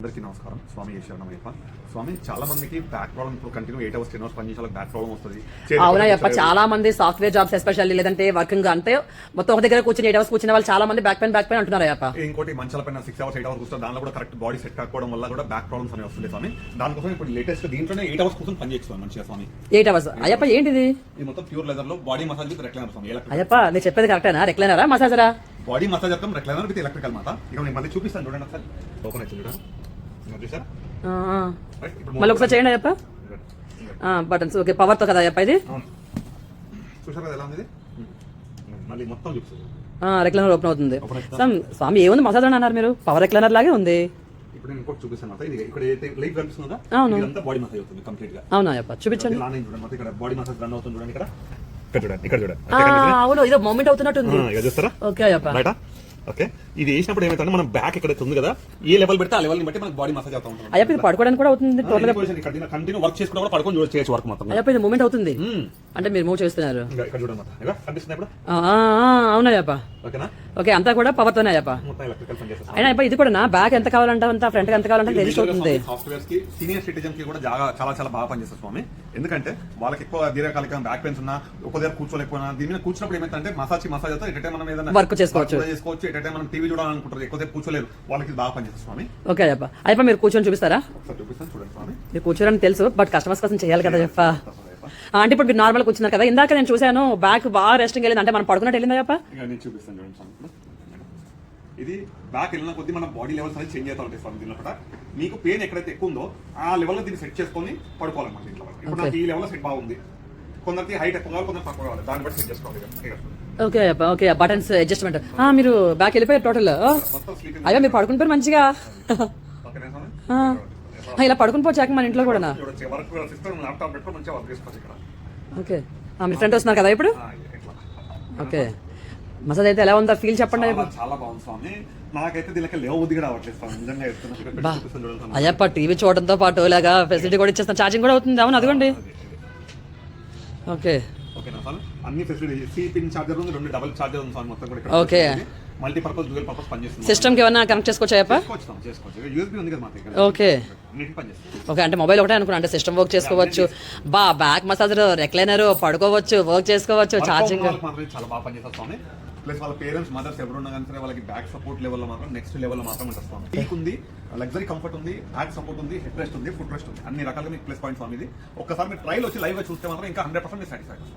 అందరికీ నమస్కారం. స్వామి ఈశ్వరనమయ్యప్ప. స్వామి, చాలా మందికి బ్యాక్ ప్రాబ్లమ్ ఇప్పుడు కంటిన్యూ 8 అవర్స్ 10 అవర్స్ పని చేసే బ్యాక్ ప్రాబ్లమ్ వస్తుంది. అవునయ్యప్ప, చాలా మంది సాఫ్ట్వేర్ జాబ్స్ ఎస్పెషల్లీ లేదంటే వర్కింగ్ అంటే మొత్తం ఒక దగ్గర కూర్చొని 8 అవర్స్ కూర్చున్న వాళ్ళు చాలా మంది బ్యాక్ పెయిన్ అంటున్నారు అయ్యప్ప. ఇంకోటి మంచాల పైన 6 అవర్స్ 8 అవర్స్ కూర్చొని దానిలో కూడా కరెక్ట్ బాడీ సెట్ కాకపోవడం వల్ల కూడా బ్యాక్ ప్రాబ్లమ్స్ అనేవి వస్తుంది స్వామి. దానికోసం ఇప్పుడు లేటెస్ట్ దీంట్లోనే 8 అవర్స్ కూర్చొని పని చేయొచ్చు మంచిగా స్వామి. 8 అవర్స్ అయ్యప్ప. ఏంటిది? ఇది మొత్తం ప్యూర్ లెదర్ లో బాడీ మసాజ్ విత్ రెక్లైనర్ స్వామి. అయ్యప్ప నేను చెప్పేది కరెక్టేనా? రెక్లైనరా మసాజరా? బాడీ మసాజ్ అర్థం రెక్లైనర్ విత్ ఎలక్ట్రికల్ మాట. ఇక నేను మళ్ళీ చూపిస్తాను చూడండి ఒకసారి. ఓపెన్ అవుతుంది చూడండి. మళ్ళీ ఒకసారి చేయండి అయ్యప్ప. బటన్స్ ఓకే, పవర్ తో కదా అయ్యప్ప ఇది? చూసారు కదా ఎలా ఉంది? మళ్ళీ మొత్తం చూపిస్తుంది. రెక్లైనర్ ఓపెన్ అవుతుంది. స్వామి ఏముంది మసాజ్ అని అన్నారు మీరు? పవర్ రెక్లైనర్ లాగే ఉంది. ఇప్పుడు నేను ఇంకోటి చూపిస్తాను. ఇది ఇక్కడ ఏదైతే లైట్ కనిపిస్తుందో ఇదంతా బాడీ మసాజ్ అవుతుంది కంప్లీట్ గా. అవునా అయ్యప్ప? చూపించండి. చూడండి ఇక్కడ బాడీ మసాజ్ రన్ అవుతుంది చూడండి. ఇక్కడ చూడండి. అవును, ఇదో మూమెంట్ అవుతున్నట్టుంది. చూస్తారా? ఓకే అయ్యప్ప. రైటా? ఓకే, ఇది వేసినప్పుడు ఏమైతే మన బ్యాక్ ఇక్కడ ఉంది కదా, ఏ లెవెల్ పెడితే ఆ లెవెల్ ని బట్టి మనకి బాడీ మసాజ్ అవుతా ఉంటుంది. అయ్యప్ప ఇది పడుకోవడానికి కూడా అవుతుంది. కంటిన్యూ వర్క్ చేసుకున్నా కూడా పడుకొని చేయొచ్చు వర్క్ మొత్తం. అయ్యప్ప ఇది మూమెంట్ అవుతుంది అంటే మీరు మూవ్ చేస్తున్నారు. ఇక్కడ చూడండి కనిపిస్తుంది ఇప్పుడు. అవునయ్యప్ప. ఓకేనా? ఓకే, అంతా కూడా పవర్ తోనే అయ్యప్ప. మొత్తం ఎలక్ట్రికల్ పని చేస్తారు. అయినా అయ్యప్ప ఇది కూడా నా బ్యాక్ ఎంత కావాలంటే అంత, ఫ్రంట్ ఎంత కావాలంటే తెలిసిపోతుంది. సాఫ్ట్వేర్స్ కి సీనియర్ సిటిజన్ కి కూడా చాలా చాలా బాగా పనిచేస్తారు స్వామి. ఎందుకంటే వాళ్ళకి ఎక్కువ దీర్ఘకాలిక బ్యాక్ పెయిన్స్ ఉన్నా, ఒక దగ్గర కూర్చోలేకపోయినా దీని మీద కూర్చున్నప్పుడు ఏమైతే మసాజ్ అవుతా ఎట్ టైం మనం ఏదైనా వర్క్ చేసుకోవచ్చు. ఎట్ టైం మనం టీవీ చూడాలనుకుంటారు, ఎక్కువసేపు కూర్చోలేరు, వాళ్ళకి బాగా పనిచేస్తారు స్వామి. ఓకే అయ్యప్ప. అయ్యప్ప మీరు కూర్చొని చూపిస్తారా? చూపిస్తాను చూడండి స్వామి. మీరు కూర్చోరని తెలుసు, బట్ కస్టమర్స్ కోసం చేయాలి కదా అయ్యప్ప. అంటే ఇప్పుడు మీరు నార్మల్ కూర్చున్నారు కదా, ఇందాక నేను చూసాను బ్యాక్ బాగా రెస్టింగ్ వెళ్ళింది, అంటే మనం పడుకున్నట్టు వెళ్ళింది అయ్యప్ప. నేను చూపిస్తాను చూడండి స్వామి. ఇది బ్యాక్ వెళ్ళిన కొద్దీ మన బాడీ లెవెల్స్ అనేది చేంజ్ అవుతా ఉంటాయి స్వామి. దీనిలో మీకు పెయిన్ ఎక్కడైతే ఎక్కువ ఉందో ఆ లెవెల్లో దీన్ని సెట్ చేసుకొని పడుకోవాలన్నమాట ఇంట్లో. ఇప్పుడు నాకు ఈ లెవెల్ సెట్ బాగుంది, కొందరికి హైట్ ఎక్కువ కావాలి, కొందరు తక్కువ కావాలి, దాన్ని బట్టి సెట్ చేసుకోవాలి. Okay Ayyappa. Okay, buttons adjustment. మీరు బ్యాక్ వెళ్ళిపోయారు టోటల్. అయ్యా మీరు పడుకుని పోయారు మంచిగా. ఇలా పడుకుని పోచాక మన ఇంట్లో కూడా. ఓకే, మీరు ఫ్రెండ్ వస్తున్నారు కదా ఇప్పుడు. ఓకే, మసాజ్ అయితే ఎలా ఉందా ఫీల్ చెప్పండి. చాలా బాగుంది స్వామి. నాకైతే దీనికి లేవబుద్ధి కూడా అవ్వట్లేదు స్వామి, నిజంగా చెప్తున్నా. అయ్యప్ప టీవీ చూడడంతో పాటు ఇలాగా ఫెసిలిటీ కూడా ఇచ్చేస్తాను, ఛార్జింగ్ కూడా అవుతుంది. అవును అదిగోండి. ఓకే ఓకేనా సార్? అన్ని ఫెసిలిటీ సి పిన్ చార్జర్ ఉంది, 2 డబుల్ చార్జర్ ఉంది సార్ మొత్తం కూడా. ఓకే, మల్టీపర్పస్ డ్యూయల్ పర్పస్ పనిచేస్తుంది. సిస్టమ్ కి ఏమైనా కనెక్ట్ చేసుకోవచ్చు అయ్యప్ప? చేసుకోవచ్చు. యూఎస్బీ ఉంది కదా మా దగ్గర. ఓకే ఓకే, అంటే మొబైల్ ఒకటే అనుకున్నా, అంటే సిస్టమ్ వర్క్ చేసుకోవచ్చు, బ్యాక్ మసాజర్, రెక్లైనర్, పడుకోవచ్చు, వర్క్ చేసుకోవచ్చు, ఛార్జింగ్ చాలా బాగా పనిచేస్తారు స్వామి. ప్లస్ వాళ్ళ పేరెంట్స్ మదర్స్ ఎవరున్నా కానీ సరే వాళ్ళకి బ్యాక్ సపోర్ట్ లెవెల్ లో మాత్రం నెక్స్ట్ లెవెల్ లో మాత్రం ఉంటుంది స్వామి. టీక్ ఉంది, లగ్జరీ కంఫర్ట్ ఉంది, బ్యాక్ సపోర్ట్ ఉంది, హెడ్ రెస్ట్ ఉంది, ఫుట్ రెస్ట్ ఉంది, అన్ని రకాలుగా మీకు ప్లస్ పాయింట్స్ స్వామి. ఇది ఒక్కసారి మీరు ట్రైల్ వచ్చి లైవ్ గా చూస్తే మాత్రం ఇంకా 100% సాటిస్ఫాక్షన్.